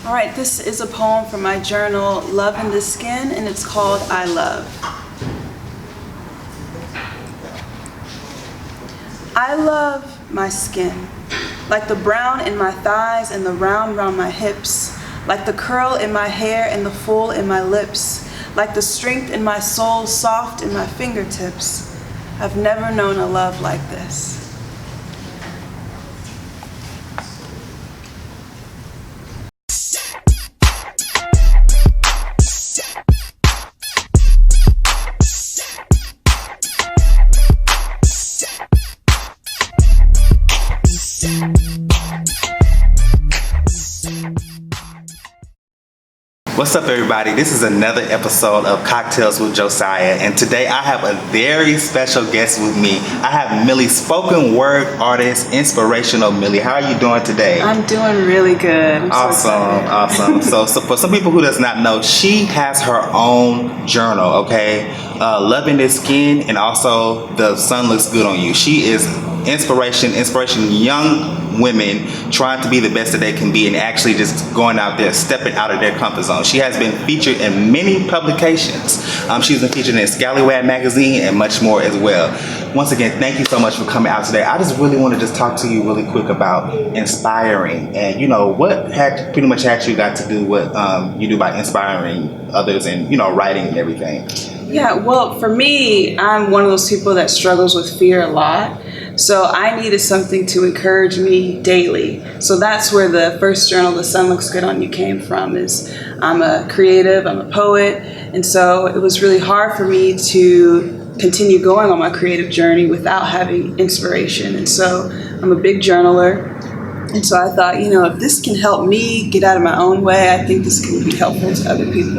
All right, this is a poem from my journal, Love in the Skin, and it's called I Love. I love my skin, like the brown in my thighs and the round round my hips, like the curl in my hair and the full in my lips, like the strength in my soul soft in my fingertips. I've never known a love like this. What's up, everybody? This is another episode of Cocktails with Josiah, and today I have a very special guest with me. I have Milli, spoken word artist, inspirational Milli. How are you doing today? I'm doing really good. Awesome. So for some people who does not know, she has her own journal, okay? Love in the Skin, and also The Sun Looks Good on You. She is inspiration young women trying to be the best that they can be and actually just going out there, stepping out of their comfort zone. She has been featured in many publications. She's been featured in Scallywag magazine and much more as well. Once again, thank you so much for coming out today. I just really want to just talk to you really quick about inspiring, and what pretty much you got to do what you do by inspiring others and writing and everything. Yeah, well, for me, I'm one of those people that struggles with fear a lot. So I needed something to encourage me daily. So that's where the first journal, The Sun Looks Good on You, came from. Is I'm a creative, I'm a poet, and so it was really hard for me to continue going on my creative journey without having inspiration. And so I'm a big journaler. And so I thought, if this can help me get out of my own way, I think this can be helpful to other people.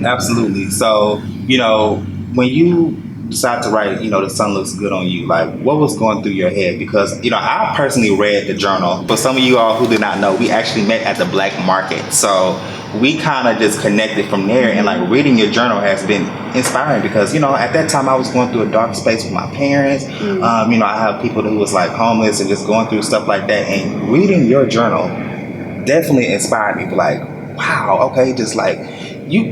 Absolutely. So, when you decided to write, The Sun Looks Good on You, like, what was going through your head? Because, I personally read the journal. For some of you all who did not know, we actually met at the Black Market. So we kind of just connected from there, and like reading your journal has been inspiring because, at that time I was going through a dark space with my parents. I have people who was like homeless and just going through stuff like that, and reading your journal definitely inspired me. Like, wow, okay, just like, you're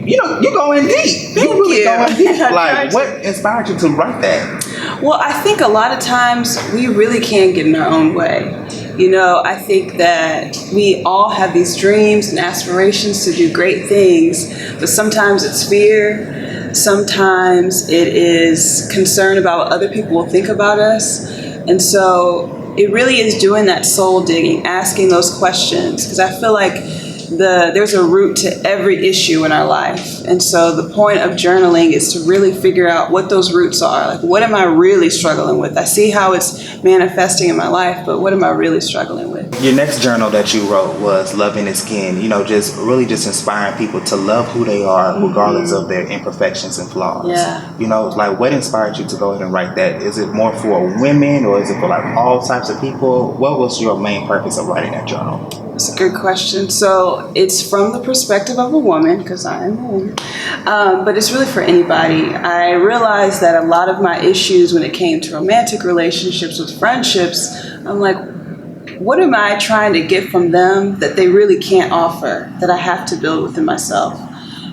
going deep. You're really going deep. Like, what inspired you to write that? Well, I think a lot of times we really can get in our own way. I think that we all have these dreams and aspirations to do great things, but sometimes it's fear. Sometimes it is concern about what other people will think about us. And so it really is doing that soul digging, asking those questions, because I feel like there's a root to every issue in our life. And so the point of journaling is to really figure out what those roots are. Like, what am I really struggling with? I see how it's manifesting in my life, but what am I really struggling with? Your next journal that you wrote was Love in the Skin, just really just inspiring people to love who they are, regardless of their imperfections and flaws. Yeah. Like, what inspired you to go ahead and write that? Is it more for women, or is it for like all types of people? What was your main purpose of writing that journal? That's a good question. So it's from the perspective of a woman, because I am a woman, but it's really for anybody. I realized that a lot of my issues when it came to romantic relationships with friendships, I'm like, what am I trying to get from them that they really can't offer, that I have to build within myself?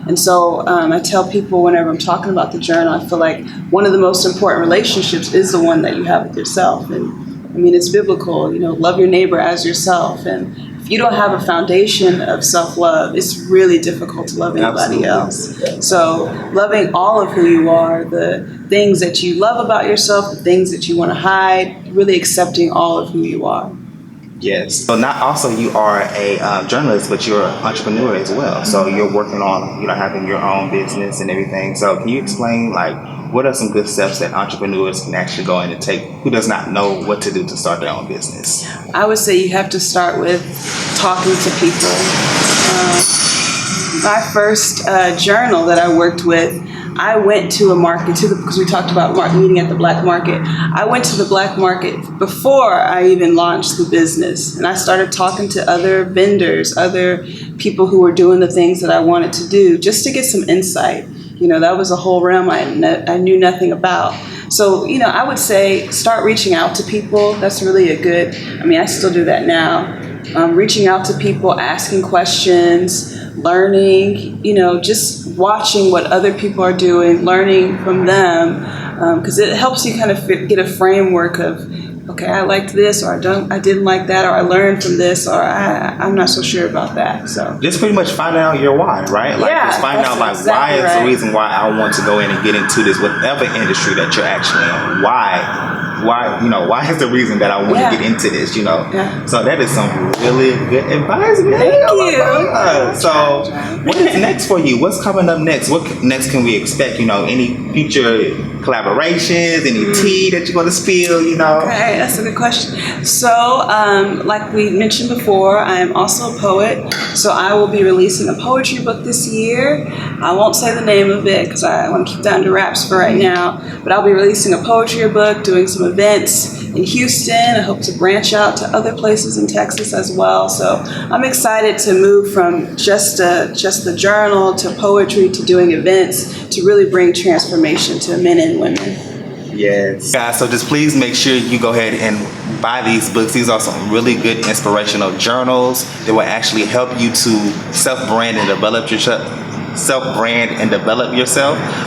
And so I tell people whenever I'm talking about the journal, I feel like one of the most important relationships is the one that you have with yourself. And it's biblical, love your neighbor as yourself. And if you don't have a foundation of self-love, it's really difficult to love anybody else. So loving all of who you are, the things that you love about yourself, the things that you want to hide, really accepting all of who you are. Yes. So not also you are a journalist, but you're an entrepreneur as well. So you're working on, having your own business and everything. So can you explain, like, what are some good steps that entrepreneurs can actually go in and take who does not know what to do to start their own business? I would say you have to start with talking to people. My first journal that I worked with, I went to a market, because we talked about meeting at the Black Market. I went to the Black Market before I even launched the business. And I started talking to other vendors, other people who were doing the things that I wanted to do, just to get some insight. That was a whole realm I knew nothing about. So, I would say start reaching out to people. That's really I still do that now. reaching out to people, asking questions, learning, just watching what other people are doing, learning from them, because it helps you kind of get a framework of, okay, I liked this, or I didn't like that, or I learned from this, or I'm not so sure about that. So just pretty much finding out your why, right? Like just find out like exactly why is the reason why I want to go in and get into this, whatever industry that you're actually in. Why is the reason that I want to get into this, So that is some really good advice. Thank you. So what is next for you? What's coming up next? What next can we expect? Any future collaborations, any tea that you're going to spill, Okay, that's a good question. So, like we mentioned before, I am also a poet. So I will be releasing a poetry book this year. I won't say the name of it because I want to keep that under wraps for right now. But I'll be releasing a poetry book, doing some events in Houston. I hope to branch out to other places in Texas as well. So I'm excited to move from just the journal to poetry to doing events to really bring transformation to men and women. Yes. Guys, so just please make sure you go ahead and buy these books. These are some really good inspirational journals that will actually help you to self-brand and develop yourself.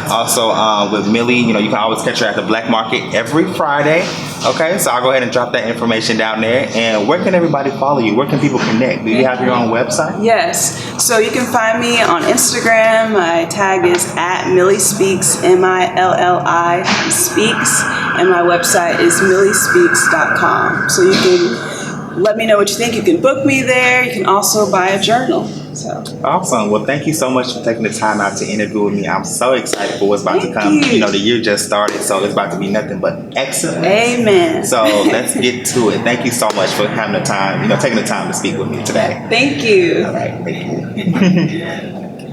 Also, with Milli, you can always catch her at the Black Market every Friday. Okay, so I'll go ahead and drop that information down there. And where can everybody follow you? Where can people connect? Do you have your own website? Yes. So you can find me on Instagram. My tag is @MilliSpeaks, MILLI Speaks. And my website is millispeaks.com. So you can let me know what you think. You can book me there. You can also buy a journal. So awesome. Well, thank you so much for taking the time out to interview with me. I'm so excited for what's about to come. The year just started, so it's about to be nothing but excellent. Amen. So let's get to it. Thank you so much for having the time, taking the time to speak with me today. Thank you. All right. Thank you.